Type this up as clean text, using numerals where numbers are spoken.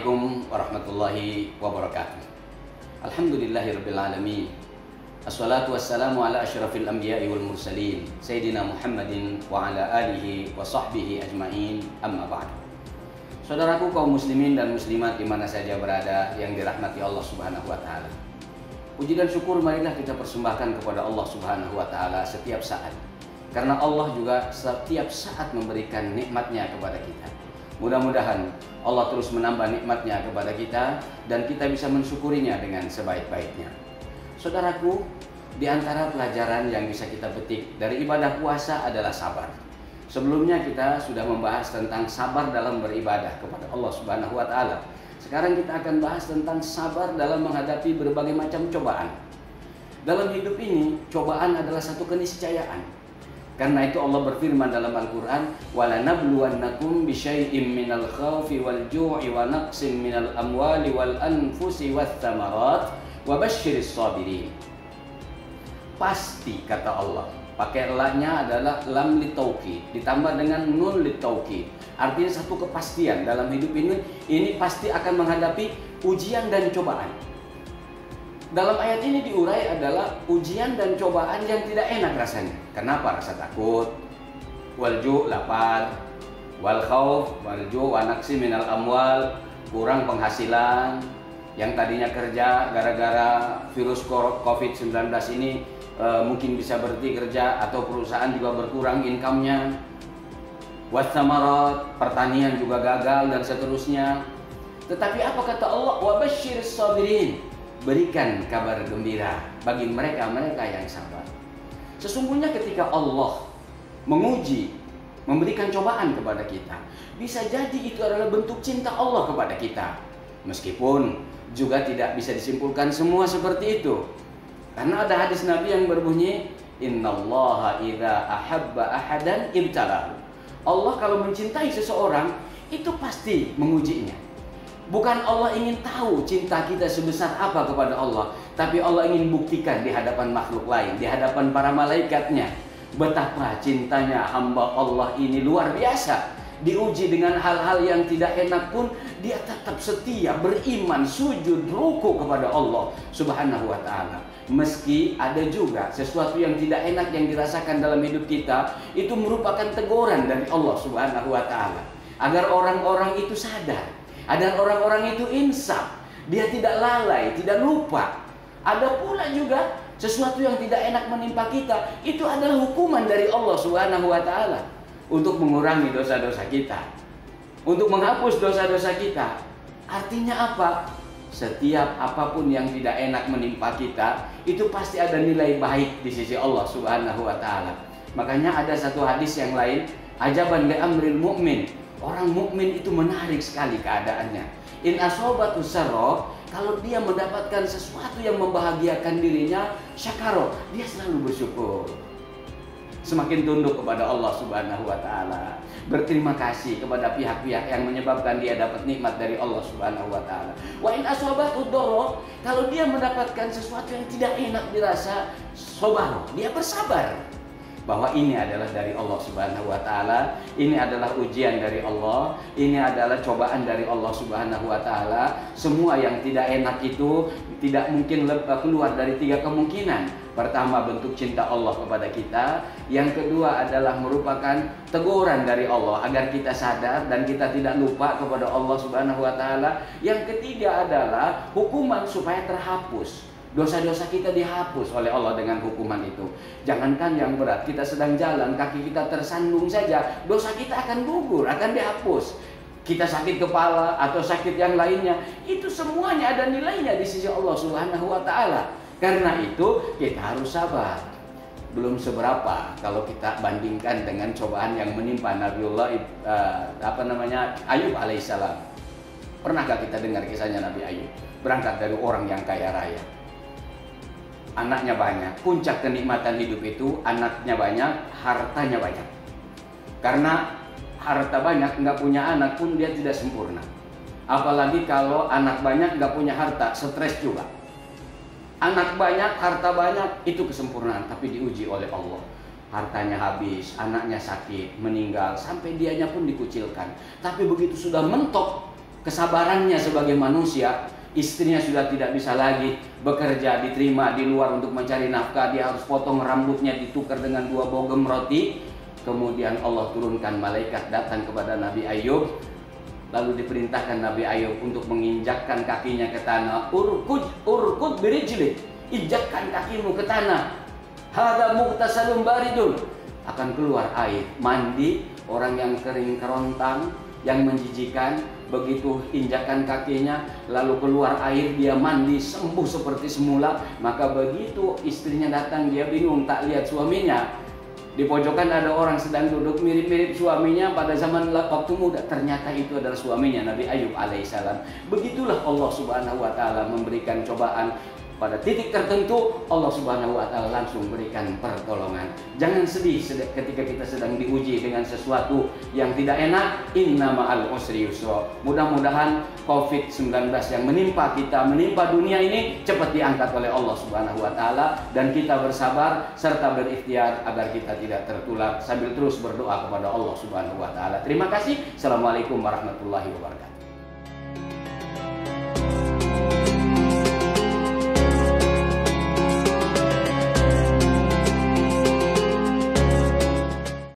Assalamualaikum warahmatullahi wabarakatuh. Alhamdulillahirabbil alamin. Assalatu wassalamu ala asyrafil anbiya'i wal mursalin Sayyidina Muhammadin wa ala alihi wa sahbihi ajma'in, amma ba'du. Saudaraku kaum muslimin dan muslimat di mana saja berada yang dirahmati Allah Subhanahu wa taala. Puji dan syukur marilah kita persembahkan kepada Allah Subhanahu wa taala setiap saat. Karena Allah juga setiap saat memberikan nikmatnya kepada kita. Mudah-mudahan Allah terus menambah nikmatnya kepada kita dan kita bisa mensyukurinya dengan sebaik-baiknya. Saudaraku, di antara pelajaran yang bisa kita petik dari ibadah puasa adalah sabar. Sebelumnya kita sudah membahas tentang sabar dalam beribadah kepada Allah Subhanahu wa taala. Sekarang kita akan bahas tentang sabar dalam menghadapi berbagai macam cobaan. Dalam hidup ini, cobaan adalah satu keniscayaan. Karena itu Allah berfirman dalam Al-Quran, وَلَنَبْلُوَنَّكُمْ بِشَيْءٍ مِّنَ الْخَوْفِ وَالْجُوعِ وَنَقْصٍ مِّنَ الْأَمْوَالِ وَالْأَنْفُسِ وَالثَّمَرَاتِ وَبَشِّرِ الصَّابِرِينَ. Pasti, kata Allah. Pakai la-nya adalah lam litauqid ditambah dengan nun litauqid. Artinya satu kepastian dalam hidup ini pasti akan menghadapi ujian dan cobaan. Dalam ayat ini diurai adalah ujian dan cobaan yang tidak enak rasanya. Kenapa? Rasa takut, walju lapar, wal khauf walju wa naqsi minal amwal, kurang penghasilan. Yang tadinya kerja gara-gara virus COVID-19 ini mungkin bisa berhenti kerja atau perusahaan juga berkurang income-nya. Watsamarat, pertanian juga gagal dan seterusnya. Tetapi apa kata Allah? Wa basyiris sabirin. Berikan kabar gembira bagi mereka-mereka yang sabar. Sesungguhnya ketika Allah menguji, memberikan cobaan kepada kita, bisa jadi itu adalah bentuk cinta Allah kepada kita. Meskipun juga tidak bisa disimpulkan semua seperti itu. Karena ada hadis Nabi yang berbunyi, Innallaha idza ahabba ahadan ibtalahu. Allah kalau mencintai seseorang, itu pasti mengujinya. Bukan Allah ingin tahu cinta kita sebesar apa kepada Allah, tapi Allah ingin buktikan di hadapan makhluk lain, di hadapan para malaikatnya, betapa cintanya hamba Allah ini luar biasa. Diuji dengan hal-hal yang tidak enak pun dia tetap setia, beriman, sujud, ruku kepada Allah Subhanahu wa taala. Meski ada juga sesuatu yang tidak enak yang dirasakan dalam hidup kita, itu merupakan teguran dari Allah Subhanahu wa taala agar orang-orang itu sadar, agar orang-orang itu insaf, dia tidak lalai, tidak lupa. Ada pula juga sesuatu yang tidak enak menimpa kita, itu adalah hukuman dari Allah Subhanahu wa taala untuk mengurangi dosa-dosa kita, untuk menghapus dosa-dosa kita. Artinya apa? Setiap apapun yang tidak enak menimpa kita, itu pasti ada nilai baik di sisi Allah Subhanahu wa taala. Makanya ada satu hadis yang lain, ajaban li amril mu'min. Orang mukmin itu menarik sekali keadaannya. In asobatu sarra, kalau dia mendapatkan sesuatu yang membahagiakan dirinya, syakaro, dia selalu bersyukur. Semakin tunduk kepada Allah Subhanahu wa taala. Berterima kasih kepada pihak-pihak yang menyebabkan dia dapat nikmat dari Allah Subhanahu wa taala. Wa in asobatu dharra, kalau dia mendapatkan sesuatu yang tidak enak dirasa, sabar, dia bersabar. Bahwa ini adalah dari Allah Subhanahu wa taala, ini adalah ujian dari Allah, ini adalah cobaan dari Allah Subhanahu wa taala. Semua yang tidak enak itu tidak mungkin keluar dari tiga kemungkinan. Pertama, bentuk cinta Allah kepada kita. Yang kedua adalah merupakan teguran dari Allah agar kita sadar dan kita tidak lupa kepada Allah Subhanahu wa taala. Yang ketiga adalah hukuman supaya terhapus. Dosa-dosa kita dihapus oleh Allah dengan hukuman itu. Jangankan yang berat, kita sedang jalan, kaki kita tersandung saja, dosa kita akan gugur, akan dihapus. Kita sakit kepala atau sakit yang lainnya, itu semuanya ada nilainya di sisi Allah Subhanahu wa taala. Karena itu kita harus sabar. Belum seberapa kalau kita bandingkan dengan cobaan yang menimpa Nabiullah Ayub alaihissalam. Pernahkah kita dengar kisahnya Nabi Ayub? Berangkat dari orang yang kaya raya, anaknya banyak. Puncak kenikmatan hidup itu anaknya banyak, hartanya banyak. Karena harta banyak, nggak punya anak pun dia tidak sempurna. Apalagi kalau anak banyak nggak punya harta, stres juga. Anak banyak, harta banyak, itu kesempurnaan, tapi diuji oleh Allah. Hartanya habis, anaknya sakit, meninggal, sampai dianya pun dikucilkan. Tapi begitu sudah mentok, kesabarannya sebagai manusia. Istrinya sudah tidak bisa lagi bekerja, diterima di luar untuk mencari nafkah. Dia harus potong rambutnya, ditukar dengan 2 bogem roti. Kemudian Allah turunkan malaikat datang kepada Nabi Ayub. Lalu diperintahkan Nabi Ayub untuk menginjakkan kakinya ke tanah. Urkud birijlik, injakkan kakimu ke tanah. Hadza mughtasalun baridun, akan keluar air mandi. Orang yang kering kerontang, yang menjijikan, begitu injakan kakinya lalu keluar air, dia mandi sembuh seperti semula. Maka begitu istrinya datang, dia bingung tak lihat suaminya. Di pojokan ada orang sedang duduk mirip-mirip suaminya pada zaman waktu muda, ternyata itu adalah suaminya Nabi Ayub alaihissalam. Begitulah Allah Subhanahu wa taala memberikan cobaan. Pada titik tertentu Allah Subhanahu wa taala langsung berikan pertolongan. Jangan sedih ketika kita sedang diuji dengan sesuatu yang tidak enak. Inna ma'al usri yusra. Mudah-mudahan COVID-19 yang menimpa kita, menimpa dunia ini cepat diangkat oleh Allah Subhanahu wa taala, dan kita bersabar serta berikhtiar agar kita tidak tertular sambil terus berdoa kepada Allah Subhanahu wa taala. Terima kasih. Assalamualaikum warahmatullahi wabarakatuh.